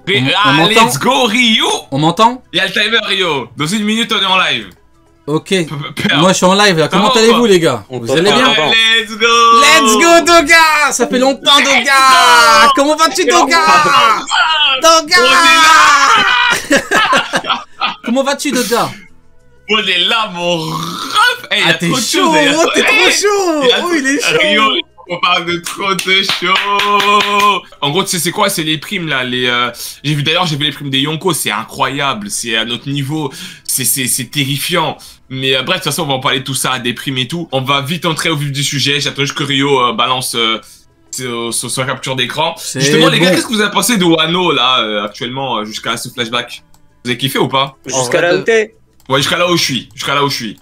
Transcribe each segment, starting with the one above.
Let's go Rio. On m'entend? Il y a le timer Rio. Dans une minute on est en live. Ok. Moi je suis en live là. Comment allez-vous les gars? Vous allez bien? Let's go. Let's go Doga. Ça fait longtemps Doga. Comment vas-tu Doga? Doga. Comment vas-tu Doga? On est là mon ref. Hey, ah t'es chaud, oh, t'es trop chaud. Oh il est chaud. Rio, on parle de trop de chaud. En gros, tu sais c'est quoi? C'est les primes là. J'ai vu les primes des Yonko. C'est incroyable. C'est à notre niveau. C'est terrifiant. Mais bref, de toute façon, on va en parler de tout ça, des primes et tout. On va vite entrer au vif du sujet. J'attends juste que Rio balance sur la capture d'écran. Justement, les gars, qu'est-ce que vous avez pensé de Wano là actuellement jusqu'à ce flashback? Vous avez kiffé ou pas? Jusqu'à là où t'es? Ouais, jusqu'à là où je suis.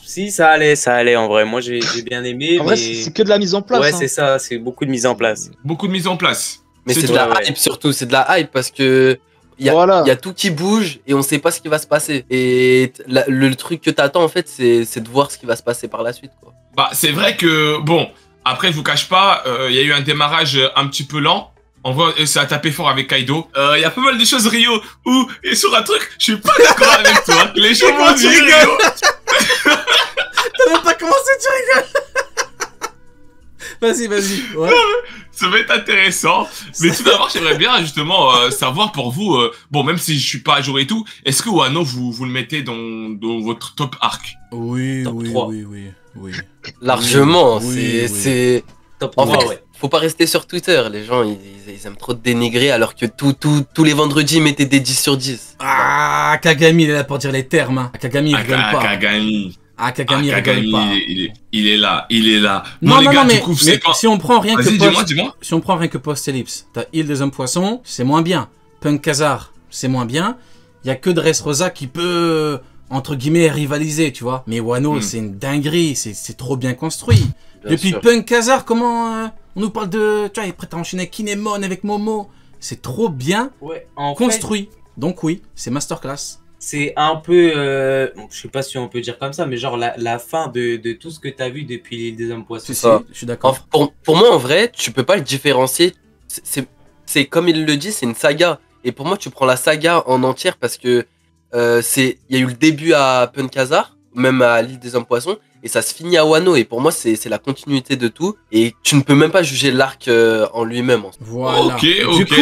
Si, ça allait en vrai. Moi, j'ai bien aimé. En vrai, c'est que de la mise en place. Ouais, hein. c'est ça, c'est beaucoup de mise en place. Beaucoup de mise en place. Mais c'est de la hype surtout, c'est de la hype parce que il y a tout qui bouge et on sait pas ce qui va se passer. Et le truc que t'attends en fait, c'est de voir ce qui va se passer par la suite, quoi. Bah, c'est vrai que, bon, après, je vous cache pas, il y a eu un démarrage un petit peu lent. En vrai, ça a tapé fort avec Kaido. Il y a pas mal de choses, Rio, où, et sur un truc, je suis pas d'accord avec toi. Les gens vont dire, Rio. T'as même pas commencé, tu rigoles. Vas-y. Ouais. Ça va être intéressant. Mais tout d'abord, j'aimerais bien, justement, savoir pour vous, bon, même si je suis pas à jour et tout, est-ce que Wano, vous le mettez dans votre top arc? Oui. Largement, oui. c'est... En fait, faut pas rester sur Twitter, les gens ils aiment trop te dénigrer alors que tous les vendredis mettaient des 10 sur 10. Ah, Kagami il est là pour dire les termes, hein. Kagami il rigole pas. Kagami il rigole pas. Il est là. Non, les gars, mais, du coup, mais si on prend rien que dis-moi. Si on prend rien que Post-Ellipse, t'as Île des Hommes Poissons, c'est moins bien. Punk Kazar, c'est moins bien. Il y a que Dressrosa qui peut, entre guillemets, rivaliser, tu vois. Mais Wano, c'est une dinguerie, c'est trop bien construit. Depuis Punk Kazar, comment on nous parle de... Tu vois, il est prêt à enchaîner avec Kinemon, avec Momo. C'est trop bien construit. Donc oui, c'est masterclass. C'est un peu... je sais pas si on peut dire comme ça, mais genre la fin de tout ce que t'as vu depuis l'île des Hommes Poissons. C'est ça, je suis d'accord. Pour moi, en vrai, tu peux pas le différencier. C'est comme il le dit, c'est une saga. Et pour moi, tu prends la saga en entière parce que il y a eu le début à Punk Kazar, même à l'île des Hommes Poissons. Et ça se finit à Wano, et pour moi, c'est la continuité de tout. Et tu ne peux même pas juger l'arc en lui-même. Voilà. Ok,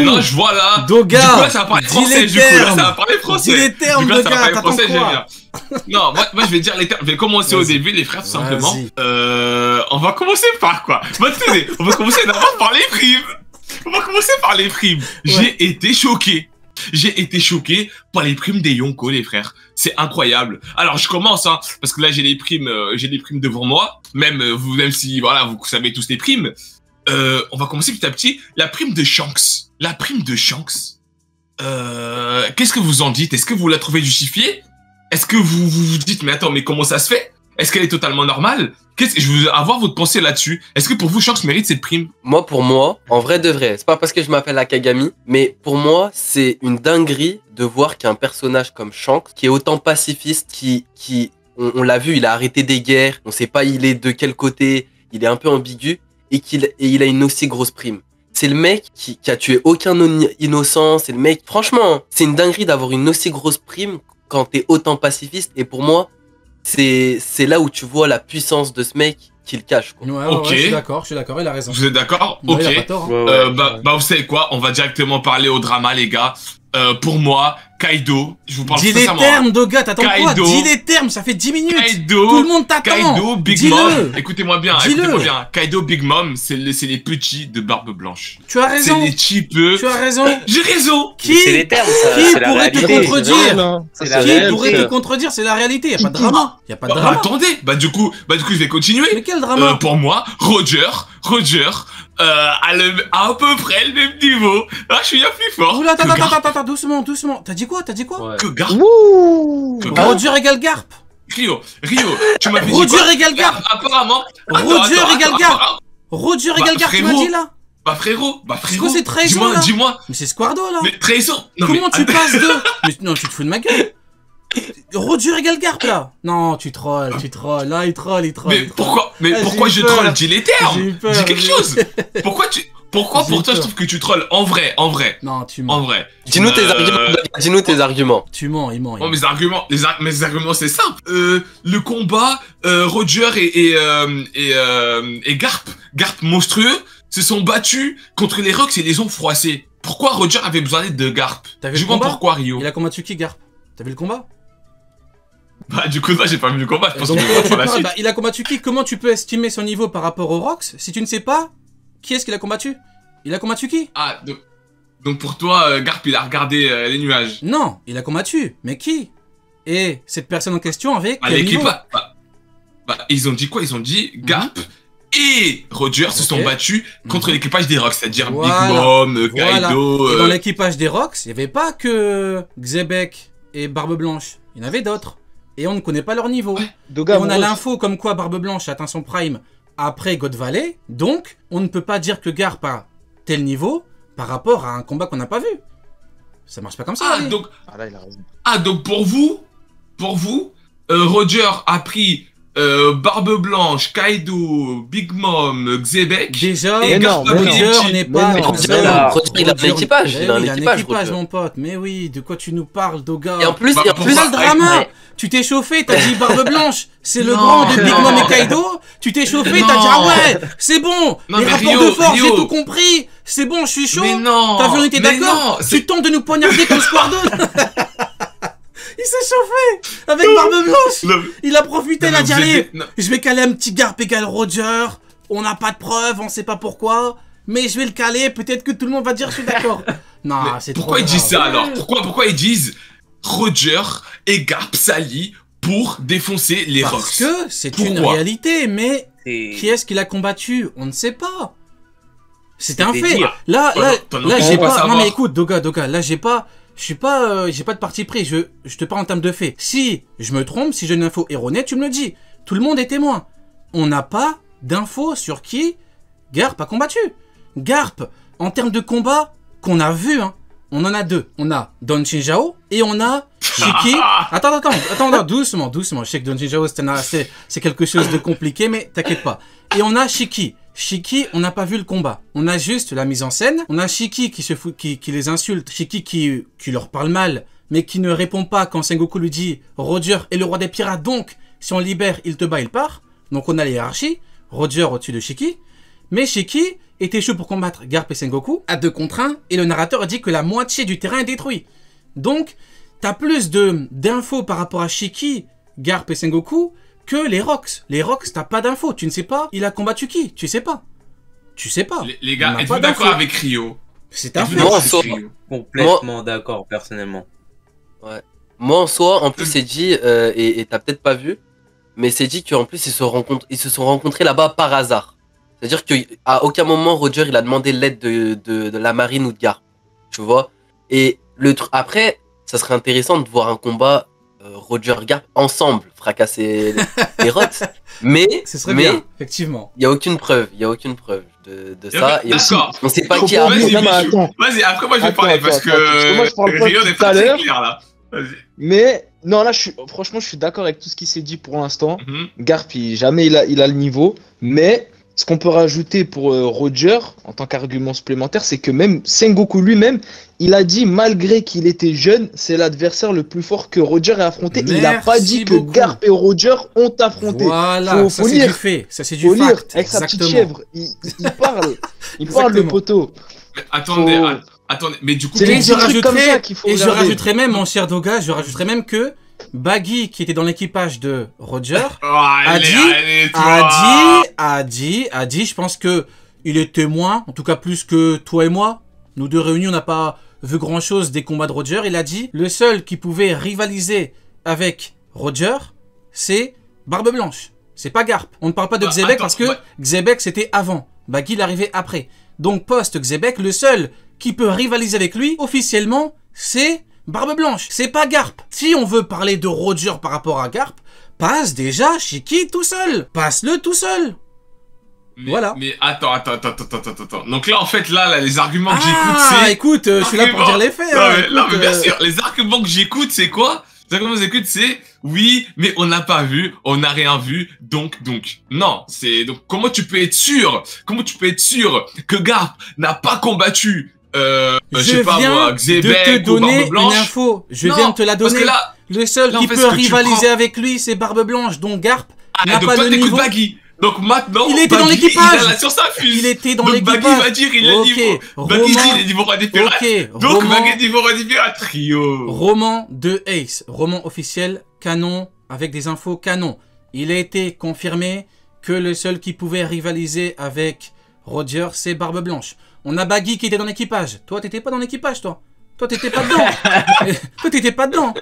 non, je vois là. Doga, du coup, là, ça va parler français, ça va parler français. Dis les termes, Doga, ça va parler t'attends français, quoi? j'aime bien. Non, moi, je vais dire les termes. Je vais commencer au début, les frères, tout simplement. On va commencer par quoi? On va commencer d'abord par les primes. J'ai été choqué. J'ai été choqué par les primes des Yonko, les frères. C'est incroyable. Alors, je commence, hein, parce que là, j'ai les primes devant moi. Même si, voilà, vous savez tous les primes. On va commencer petit à petit. La prime de Shanks. Qu'est-ce que vous en dites? Est-ce que vous la trouvez justifiée? Est-ce que vous vous dites, mais attends, mais comment ça se fait? Est-ce qu'elle est totalement normale? Je veux avoir votre pensée là-dessus. Est-ce que pour vous, Shanks mérite cette prime? Pour moi, en vrai de vrai, c'est pas parce que je m'appelle Akagami, mais pour moi, c'est une dinguerie de voir qu'un personnage comme Shanks, qui est autant pacifiste, on l'a vu, il a arrêté des guerres, on sait pas il est de quel côté, il est un peu ambigu, et il a une aussi grosse prime. C'est le mec qui a tué aucun innocent, c'est le mec, franchement, c'est une dinguerie d'avoir une aussi grosse prime quand t'es autant pacifiste, et pour moi, c'est là où tu vois la puissance de ce mec qui le cache, quoi. Ouais, je suis d'accord, il a raison. Vous êtes d'accord? Ouais, Ok. il a pas tort, hein. Vous savez quoi? On va directement parler au drama, les gars. Pour moi, Kaido, je vous parle dis les termes, Doga, t'attends quoi? Dis les termes, ça fait 10 minutes. Tout le monde t'attend. Kaido, Big Mom. Écoutez-moi bien. Kaido, Big Mom, c'est les petits de barbe blanche. Tu as raison. C'est les cheapeux. Tu as raison. J'ai raison. C'est les termes, ça. Qui pourrait te contredire? Qui pourrait te contredire? C'est la réalité. Y a pas de drama. Attendez. Bah, du coup, je vais continuer. Mais quel drama? Pour moi, Roger, à peu près le même niveau. Là, je suis bien plus fort. Oula, attends, doucement. T'as dit quoi? Ouais. Que Garp. Roger égale Garp. Rio, tu m'as dit quoi? Roger égale Garp. Apparemment. Roger égale Garp. Roger égale Garp, tu m'as dit là? Bah frérot. C'est quoi, c'est trahison là? Dis-moi. Mais c'est Squardo là. Mais trahison. Comment tu passes de... Mais non, tu te fous de ma gueule. Roger égale Garp là. Non, tu trolls. Là, il troll. Mais pourquoi je troll? Dis les termes. Dis quelque chose. Pourquoi pour toi je trouve que tu trolls en vrai, Non, tu mens. en vrai. Dis-nous tes arguments. Dis-nous tes arguments. Tu mens, il ment. Oh, mes arguments, mes arguments c'est simple. Le combat, Roger et Garp monstrueux, se sont battus contre les Rocks et les ont froissés. Pourquoi Roger avait besoin d'aide de Garp? T'as vu le Je comprends combat? pourquoi Rio. Il a combattu qui, Garp? T'as vu le combat? Bah du coup, là j'ai pas vu le combat, je pense Donc, qu'on va pour la suite. bah, il a combattu qui? Comment tu peux estimer son niveau par rapport aux Rocks si tu ne sais pas qui est-ce qu'il a combattu? Il a combattu qui? Ah, donc pour toi, Garp il a regardé les nuages. Non, il a combattu. Mais qui? Et cette personne en question avec Bah, quel l'équipe, niveau? ils ont dit quoi? Ils ont dit Garp et Roger se sont battus contre l'équipage des Rocks, c'est-à-dire Voilà. Big Mom, Voilà. Kaido. Et dans l'équipage des Rocks, il n'y avait pas que Xebec et Barbe Blanche. Il y en avait d'autres. Et on ne connaît pas leur niveau. Doga, Et on a moi, l'info comme quoi Barbe Blanche a atteint son prime après God Valley. Donc, on ne peut pas dire que Garp a tel niveau par rapport à un combat qu'on n'a pas vu. Ça marche pas comme ça. Ah, allez. donc, Ah là, il a raison. donc pour vous, Roger a pris Barbe Blanche, Kaido, Big Mom, Xebec. Déjà, Et Garp a pris Roger Ichi. n'est pas... Mais non, Roger, mais il non. a un équipage. Eh Il a oui, un équipage, Roger. mon pote. Mais oui, de quoi tu nous parles, Doga? Et en plus, Bah, et en plus, C'est ça le drama. Ouais. Tu t'es chauffé, t'as dit Barbe Blanche, c'est le Non, grand de Big non. Mom et Kaido. Tu t'es chauffé, Non. t'as dit ah ouais, c'est bon. Non, Les mais rapports Rio, de force, j'ai Rio. tout compris. C'est bon, je suis chaud. Mais non. T'as vu, on était mais d'accord. non, Tu tentes de nous poignarder comme Squardo. Il s'est chauffé avec Barbe Blanche. Non, Il a profité, il a dit allez, non. je vais caler un petit Garp égal Roger. On n'a pas de preuves, on sait pas pourquoi. Mais je vais le caler, peut-être que tout le monde va dire je suis d'accord. Non, Mais c'est pourquoi trop ils disent grave. ça alors? Pourquoi ils disent Roger et Garp s'allient pour défoncer les Rocks? Parce que c'est une Pourquoi réalité, mais C'est- qui est-ce qu'il a combattu? On ne sait pas. C'est un C'est fait. dire. Là, T'en là, as j'ai pas à pas. Non savoir. mais écoute, Doga, là, j'ai pas de parti pris. Je te parle en termes de faits. Si je me trompe, si j'ai une info erronée, tu me le dis. Tout le monde est témoin. On n'a pas d'infos sur qui Garp a combattu. Garp, en termes de combat qu'on a vu, hein, on en a deux. On a Don Chinjao et on a Shiki. Attends, doucement. Je sais que Don Chinjao, c'est quelque chose de compliqué, mais t'inquiète pas. Et on a Shiki. Shiki, on n'a pas vu le combat. On a juste la mise en scène. On a Shiki qui se fout, qui les insulte. Shiki qui leur parle mal, mais qui ne répond pas quand Sengoku lui dit Roger est le roi des pirates, donc si on le libère, il te bat, il part. Donc on a les hiérarchies. Roger au-dessus de Shiki. Mais Shiki était chaud pour combattre Garp et Sengoku à 2 contre 1, et le narrateur dit que la moitié du terrain est détruit. Donc, t'as plus d'infos par rapport à Shiki, Garp et Sengoku que les Rocks. Les Rocks, t'as pas d'infos. Tu ne sais pas, il a combattu qui? Tu sais pas. Tu sais pas. Les On gars, n'a êtes-vous pas d'accord d'infos. avec Rio? C'est un Êtes-vous fait. Non, d'accord sauf- avec Rio Complètement d'accord, personnellement. Moi, en soi, en plus, c'est dit, et t'as peut-être pas vu, mais c'est dit qu'en plus, ils se sont rencontrés là-bas par hasard. C'est-à-dire qu'à aucun moment, Roger, il a demandé l'aide de la marine ou de Garp. Tu vois? Et après, ça serait intéressant de voir un combat Roger-Garp ensemble, fracasser les Rocks. Mais, Ce serait bien, effectivement. il n'y a aucune preuve de ça. Et aussi, D'accord. on sait pas Faut qui pas a oublier- Vas-y, non, mais Michou. attends. Vas-y, après moi je vais Attends, parler attends, parce attends, parce que moi, je parle que pas Rio depuis n'est tout à pas très l'heure. clair là. Vas-y. Mais non, là, franchement, je suis d'accord avec tout ce qui s'est dit pour l'instant. Mhm. Garp, jamais il a le niveau. Mais ce qu'on peut rajouter pour Roger, en tant qu'argument supplémentaire, c'est que même Sengoku lui-même, il a dit, malgré qu'il était jeune, c'est l'adversaire le plus fort que Roger ait affronté. Et il n'a pas Merci dit que beaucoup. Garp et Roger ont affronté. Voilà, Faut ça c'est lire. du fait. Ça c'est du Faut lire fact. avec sa petite Exactement. chèvre. Il parle. Il parle le Exactement. poteau. Mais attendez, Faut- attendez, mais du coup, C'est Et les je petits trucs comme ça rajouterais, qu'il faut et je regarder. rajouterais même, mon cher Doga, je rajouterais même que Baggy, qui était dans l'équipage de Roger, Oh, allez, dit- allez, toi. a dit, je pense que il est témoin, en tout cas plus que toi et moi. Nous deux réunis, on n'a pas vu grand chose des combats de Roger. Il a dit, le seul qui pouvait rivaliser avec Roger, c'est Barbe Blanche. C'est pas Garp. On ne parle pas de Bah, Xebec attends, parce que bah- Xebec c'était avant. Baggy il arrivait après. Donc post-Xebec, le seul qui peut rivaliser avec lui, officiellement, c'est Barbe Blanche. C'est pas Garp. Si on veut parler de Roger par rapport à Garp, passe déjà Shiki tout seul. Passe-le tout seul. Mais, Voilà. Mais attends. Donc là, en fait, là les arguments que j'écoute, Ah, c'est... écoute, je suis là pour dire les faits. Non, hein, mais, non, mais écoute, bien sûr, les arguments que j'écoute, c'est quoi? Ça qu'on nous écoute, c'est oui, mais on n'a pas vu, on n'a rien vu, donc. Non, c'est donc comment tu peux être sûr que Garp n'a pas combattu je sais pas moi, Xebec ou Barbe Blanche. Une info. Je viens de te la donner. Parce que là, le seul qui peut rivaliser avec lui, c'est Barbe Blanche. Donc Garp n'a pas le niveau. Baggy. Donc maintenant, il était dans l'équipage. Il a sur sa fuse. Il était dans l'équipage. Donc Baggy va dire il est niveau. Baggy dit il est niveau roi des pirates. Donc Baggy est niveau roi des pirates. Trio. Roman de Ace. Roman officiel, canon, avec des infos canon. Il a été confirmé que le seul qui pouvait rivaliser avec Roger, c'est Barbe Blanche. On a Baggy qui était dans l'équipage. Toi, t'étais pas dans l'équipage, toi. Toi, t'étais pas dedans. Toi, t'étais pas dedans.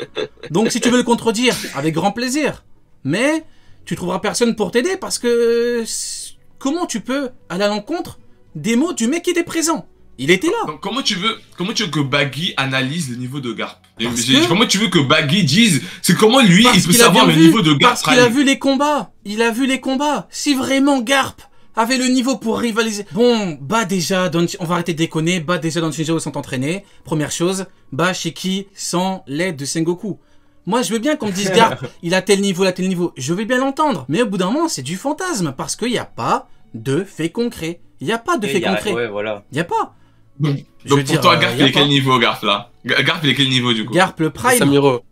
Donc, si tu veux le contredire, avec grand plaisir. Mais tu trouveras personne pour t'aider parce que comment tu peux aller à l'encontre des mots du mec qui était présent? Il était là. Donc, comment tu veux que Baggy analyse le niveau de Garp? Comment tu veux que Baggy dise? C'est comment lui, il peut savoir le niveau de Garp? Parce qu'il a vu les combats. Il a vu les combats. Si vraiment Garp avait le niveau pour rivaliser. Bon, bah déjà, on va arrêter de déconner. Bah déjà, Don Shinjao sont entraînés. Première chose, bah Shiki sans l'aide de Sengoku. Moi, je veux bien qu'on me dise Garp, il a tel niveau, il a tel niveau. Je veux bien l'entendre. Mais au bout d'un moment, c'est du fantasme. Parce qu'il n'y a pas de fait concret. Il n'y a pas de fait concret. Ouais, voilà. Il n'y a pas. Donc pour toi, Garp, il est quel niveau, Garp, là? Garp, il est quel niveau, du coup? Garp, le Prime. Samiro.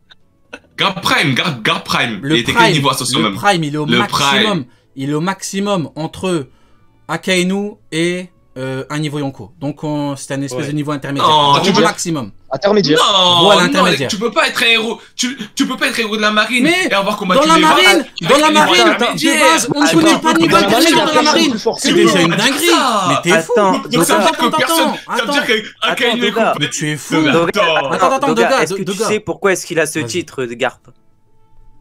Garp Prime. Il était quel niveau à ce moment? Le Prime, il est au maximum. Il est au maximum entre Akainu et un niveau Yonko. Donc c'est un espèce de niveau intermédiaire. Non, tu veux maximum. Intermédiaire. Non, voilà, intermédiaire. Tu peux pas être un héros. Tu peux pas être héros de la marine mais et avoir combattu dans la marine, de base, on ne connaît pas le niveau intermédiaire de la marine. C'est déjà une dinguerie. Mais t'es fou. Donc ça veut dire que personne. Ça veut dire qu'Akainu est coupé. Mais tu es fou. Attends, Doga, est-ce que tu sais pourquoi est-ce qu'il a ce titre de Garp?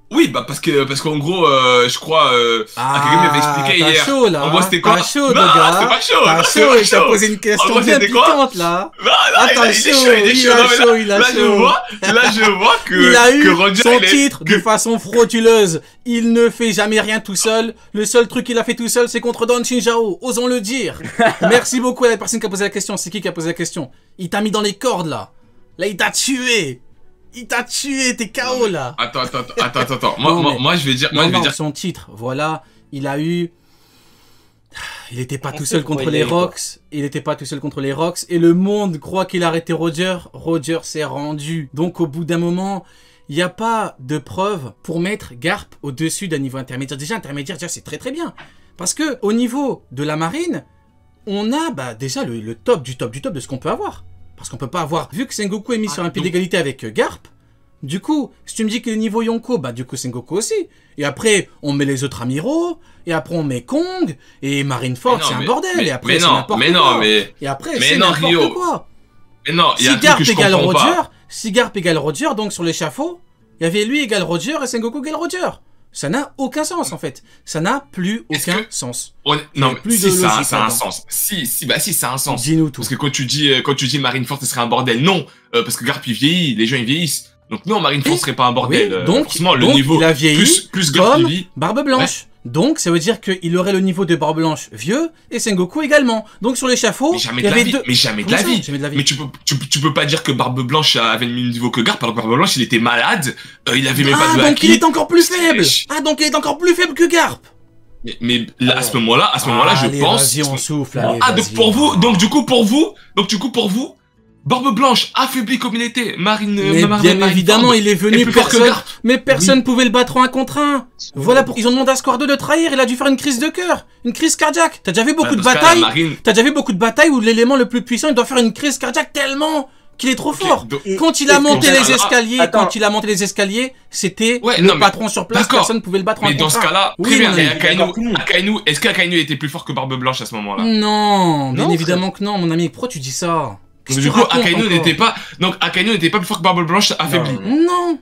Oui, bah parce qu'en gros, je crois, Akagami m'avait expliqué hier. Chaud, là, en gros, c'était quoi? T'as chaud, non, Doga. c'est pas chaud. T'as chaud, il t'a posé une question bien piquante, là. Non, attends, il est chaud. Là, je vois que il a eu Roger, son titre de façon frauduleuse. Il ne fait jamais rien tout seul. Le seul truc qu'il a fait tout seul, c'est contre Don Shinjao. Osons le dire. Merci beaucoup à la personne qui a posé la question. C'est qui a posé la question? Il t'a mis dans les cordes, là. Là, il t'a tué. Il t'a tué, t'es KO là. Attends. Moi, je vais dire. Son titre, voilà. Il a eu. Il était pas tout seul contre les Rocks. Et le monde croit qu'il a arrêté Roger. Roger s'est rendu. Donc, au bout d'un moment, il n'y a pas de preuve pour mettre Garp au-dessus d'un niveau intermédiaire. Déjà, c'est très très bien. Parce que au niveau de la marine, on a déjà le top du top de ce qu'on peut avoir. Parce qu'on peut pas avoir... Vu que Sengoku est mis sur un pied d'égalité avec Garp, du coup, si tu me dis que le niveau Yonko, du coup Sengoku aussi. Et après, on met les autres amiraux, et après on met Kong, et Marineford, c'est un bordel, et après c'est n'importe quoi. Et après, c'est n'importe quoi. Mais non, il y a si Garp égale Roger, si Garp égale Roger, donc sur l'échafaud, il y avait lui égale Roger et Sengoku égale Roger. Ça n'a aucun sens en fait. Ça n'a plus aucun sens. Non, mais si ça a un sens. Si, ça a un sens. Dis-nous tout. Parce que quand tu dis Marineford, ce serait un bordel. Non, parce que Garp il vieillit, les gens ils vieillissent. Donc non, Marineford serait pas un bordel. Oui, donc le niveau il a vieilli plus Garp comme Barbe Blanche. Ouais. Donc ça veut dire qu'il aurait le niveau de Barbe Blanche vieux et Sengoku également. Donc sur l'échafaud, il y avait deux. Mais jamais de la vie. Mais tu peux pas dire que Barbe Blanche avait le même niveau que Garp, alors que Barbe Blanche il était malade, il avait même pas de donc il est encore plus faible. Donc il est encore plus faible que Garp. Mais là, à ce moment-là, je pense. Vas-y, on souffle. Donc pour vous, donc du coup pour vous, Barbe Blanche affaibli comme il était, bien évidemment, il est venu mais personne pouvait le battre en 1 contre 1. Voilà pourquoi ils ont demandé à Square 2 de trahir, il a dû faire une crise de cœur, une crise cardiaque. T'as déjà vu beaucoup de batailles où l'élément le plus puissant, il doit faire une crise cardiaque tellement qu'il est trop fort. Quand il a monté les escaliers, c'était le patron sur place, personne ne pouvait le battre en 1 contre 1. Mais dans ce cas-là, très bien, Akainu, est-ce qu'Akainu était plus fort que Barbe Blanche à ce moment-là? Non, bien évidemment que non, mon ami, pourquoi tu dis ça? Donc du coup, Akainu n'était pas plus fort que Barbe Blanche affaibli. Non.